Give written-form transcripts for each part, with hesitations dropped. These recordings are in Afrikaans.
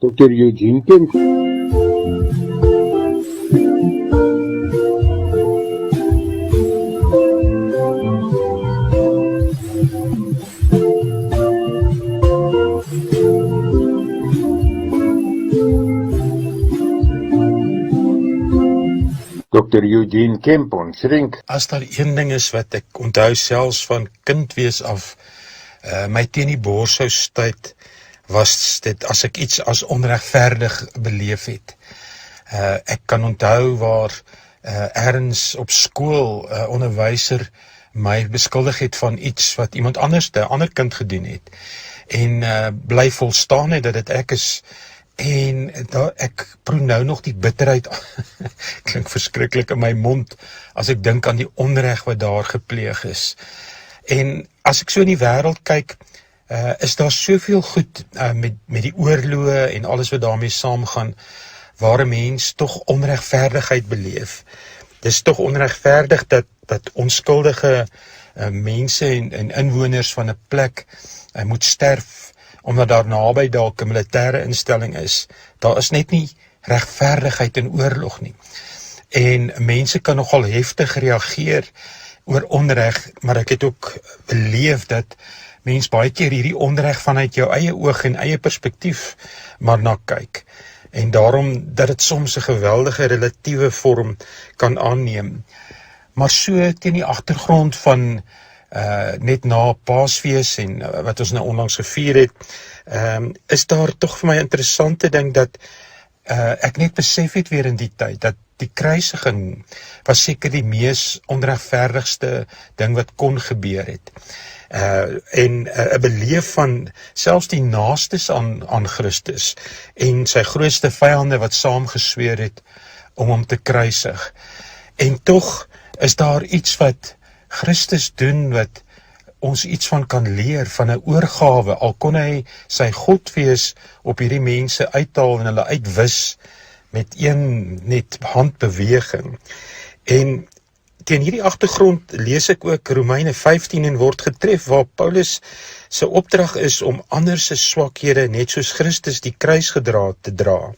Dr. Eugene Kemp. Dr. Eugene Kemp, ons rink. As daar een ding is wat ek onthou selfs van kindwees af, my teen die bors sou stuit, was dit as ek iets as onregverdig beleef het. Ek kan onthou waar ergens op skool onderwyser my beskuldig het van iets wat iemand anders, 'n ander kind gedoen het. En bly volstaan het dat dit ek is. En ek proe nou nog die bitterheid, klink verskriklik in my mond, as ek dink aan die onreg wat daar gepleeg is. En as ek so in die wêreld kyk, is daar soveel goed met die oorloë en alles wat daarmee saamgaan, waar 'n mens tog onregverdigheid beleef. Dis tog onregverdig dat onskuldige mense en inwoners van 'n plek moet sterf, omdat daar naby dalk 'n militêre instelling is. Daar is net nie regverdigheid in oorlog nie. En mense kan nogal heftig reageer oor onreg, maar ek het ook beleef dat mens baie keer hierdie onreg vanuit jou eie oog en eie perspektief maar na kyk. En daarom dat dit soms 'n geweldige relatiewe vorm kan aanneem. Maar so teen die agtergrond van net na Paasfees en wat ons nou onlangs gevier het, is daar tog vir my interessante ding dat ek net besef het weer in die tyd, dat die kruisiging was seker die mees onregverdigste ding wat kon gebeur het. En 'n beleef van selfs die naastes aan Christus en sy grootste vyande wat saamgesweer het om hom te kruisig. En tog is daar iets wat Christus doen wat ons iets van kan leer, van 'n oorgawe, al kon hy sy God wees op hierdie mense uithaal en hulle uitwis met een net handbeweging. En teen hierdie agtergrond lees ek ook Romeine 15 en word getref waar Paulus se opdrag is om ander se swakhede net soos Christus die kruis gedra te dra.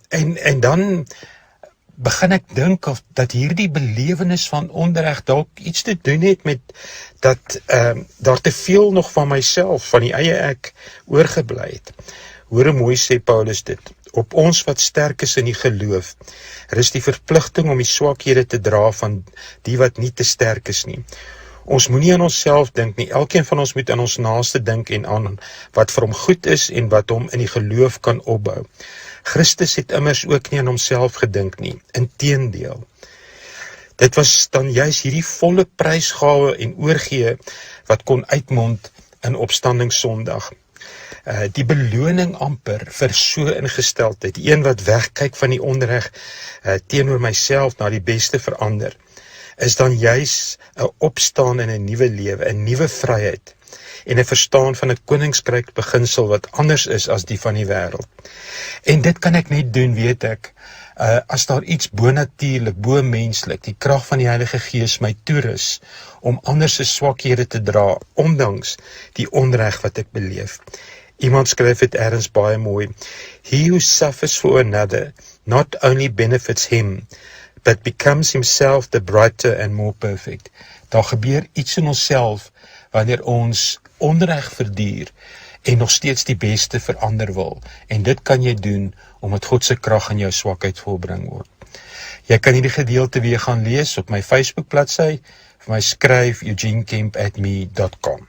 En dan begin ek dink of dat hierdie belewenis van onreg dalk iets te doen het met dat daar te veel nog van myself, van die eie ek, oorgebly het. Hoor hoe mooi sê Paulus dit. Op ons wat sterk is in die geloof, is die verpligting om die swakhede te dra van die wat nie te sterk is nie. Ons moenie aan onsself dink nie, elkeen van ons moet aan ons naaste dink en aan wat vir hom goed is en wat hom in die geloof kan opbou. Christus het immers ook nie aan homself gedink nie, inteendeel. Dit was dan juis hierdie volle prysgawe en oorgee wat kon uitmond in opstandingssondag. Die beloning amper vir so ingesteldheid, die een wat wegkyk van die onreg teenoor myself na die beste verander, is dan juis 'n opstaan in 'n nuwe lewe, 'n nuwe vryheid en 'n verstaan van 'n koninkryk beginsel wat anders is as die van die wêreld. En dit kan ek net doen, weet ek, as daar iets bonatuurlik, bo-menslik, die krag van die Heilige Gees my toerus om ander se swakhede te dra, ondanks die onreg wat ek beleef. Iemand skryf dit ergens baie mooi. He who suffers for another not only benefits him, but becomes himself the brighter and more perfect. Daar gebeur iets in onsself wanneer ons onreg verduur en nog steeds die beste verander wil. En dit kan jy doen omdat God se krag in jou swakheid volbring word. Jy kan hierdie gedeelte weer gaan lees op my Facebook bladsy, vir my skryf eugenekemp@me.com.